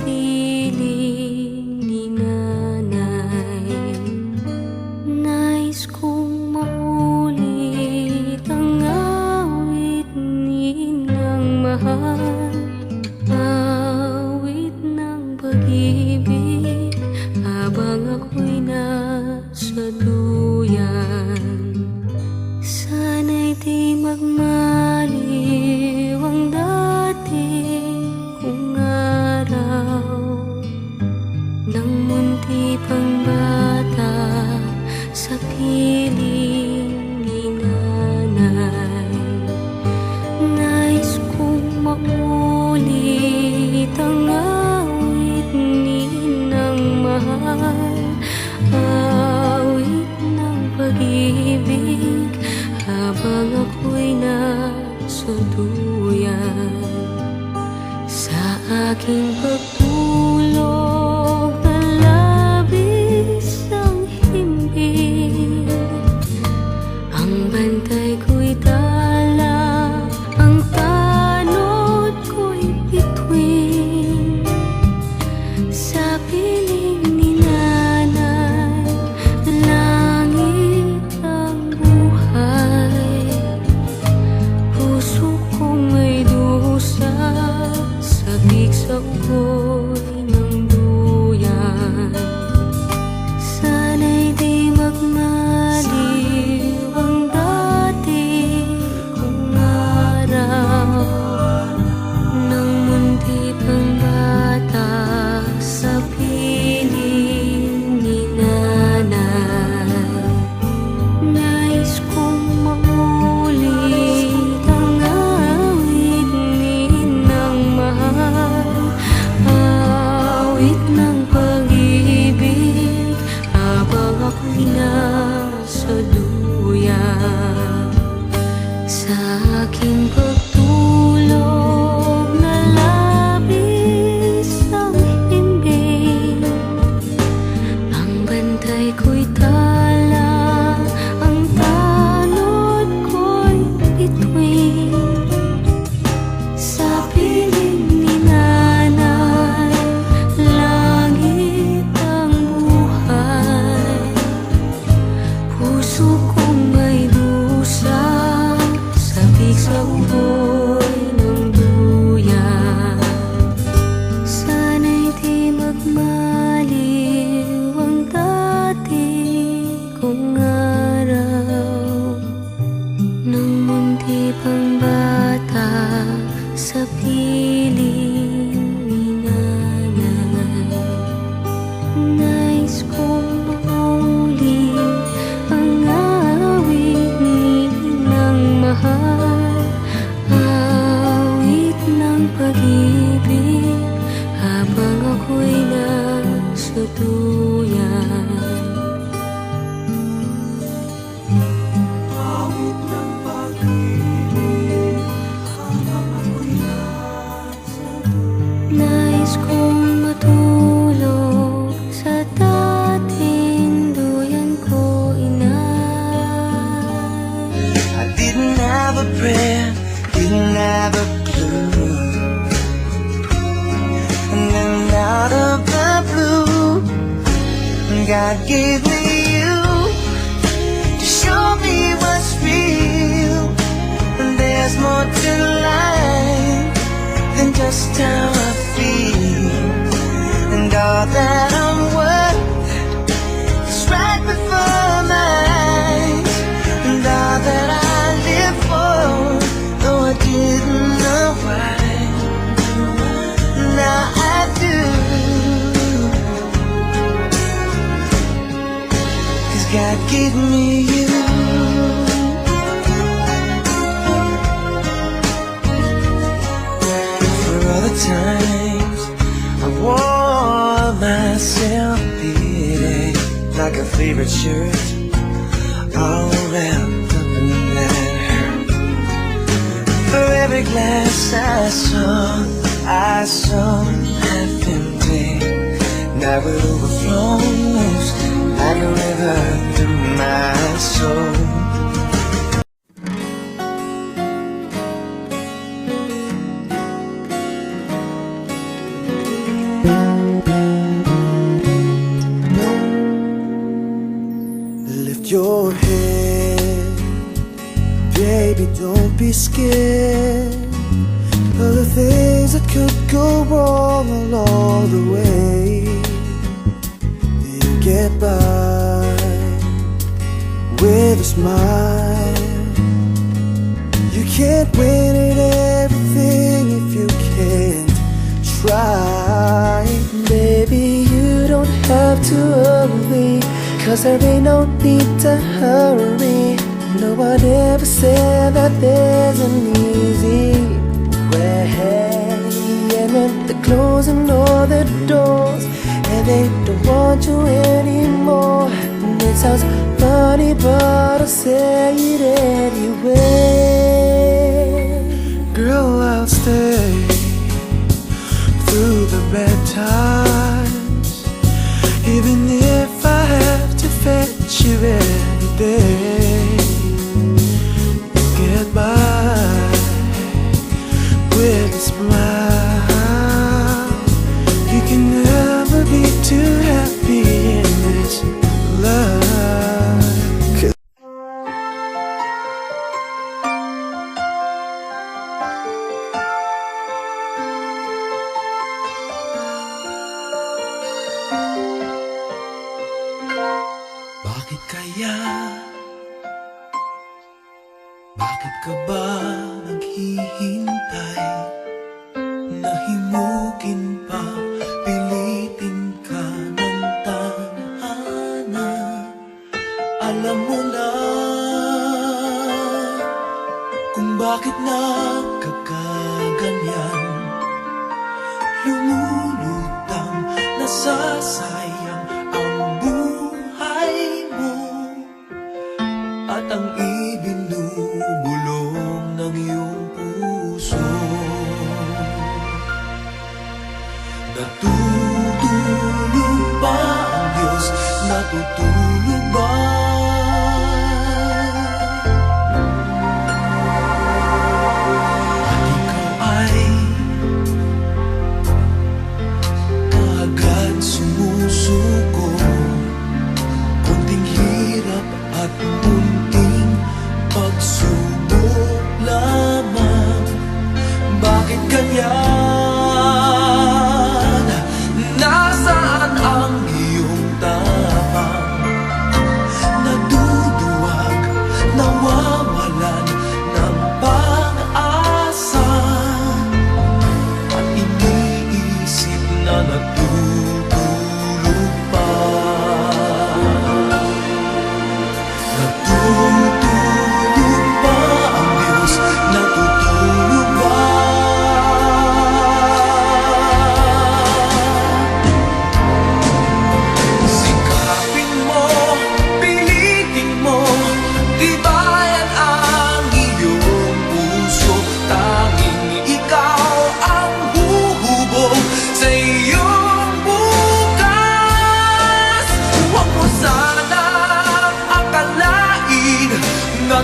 piling ni nanay. Nais kong maulit ang awit ninang mahal, awit ng pag-ibig habang ako'y nasa duyan. Sana'y di magmaliw ang dati kong araw, nang munti pang bata sa piling ni nanay. Nais kong maulit ang awit ninang mahal, awit ng pag-ibig habang ako'y nasa duyan. Sa aking pagtulog na labis ang himbing, ang bantay ko'y tala, ang tanod ko'y bituin. Sa piling ni nanay, langit ang buhay. Puso kong may dusa, sabik sa uloy ng duyan. Sana'y di magmaliw ang dati kong araw, nang munti pang bata sa piling ni nanay. Nais kong maulit ang awit ninang mahal, awit ng pag-ibig habang ako'y nasa duyan. Sa aking pagtulog na labis ang himbing, ang bantay ko'y tala, ang tanod ko'y bituin. Sa piling ni nanay, langit ang buhay. Puso kong may dusa, sabik sa uloy ng duyan. Sana'y di magmaliw ang dati kong araw, nang munti pang bata sa piling ni nanay. Nais kong maulit ang awit ninang mahal, awit ng pag-ibig habang ako'y nasa duyan. Awit ng pag-ibig habang ako'y nasa duyan. Nais kong matulog sa dating duyan ko, inay. I didn't have a prayer, didn't have a clue, and then out of the blue, God gave me you to show me what's real. And there's more to life than just how I feel, and all that I'm worth is right before my eyes, and all that I live for, though I didn't know why, now I do. 'Cause God gave me you. For all the times I wore myself beating like a favorite shirt, all wrapped up in that hurt. For every glass I saw half empty, now it overflows like a river through my soul. be scared of the things that could go wrong along the way. You get by with a smile. You can't win at everything if you can't try. Baby, you don't have to worry, 'cause there ain't no need to hurry. No one ever said that there's an easy way. And when they're closing all the doors and they don't want you anymore, and it sounds funny, but I'll say it anyway. Girl, I'll stay through the bad times, even if I have to fetch you every day. Get by with a smile. You can never be too happy in this life. 'Cause bakit kaya? Bakit ka ba naghihintay? Nahimukin pa, pilitin ka ng tadhana. Alam mo na kung bakit nagkakaganyan. Lumulutang, nasasayang ang buhay mo at ang ibinubulong ng iyong puso. Natutulog ba ang Diyos? Natutulog ba? At ikaw ay kaagad sumusuko. Konting hirap at munting pagsubok lamang. Bakit ganyan? Nasaan ang iyong tapang? Naduduwag, nawawalan ng pag-asa, at iniisip na natutulog pa. Natutulog ba ang Diyos? Natutulog ba? Sikapin mo, pilitin mo, tibayan ang iyong puso. Tanging ikaw ang huhubog sa iyong bukas. Huwag mo sanang akalain na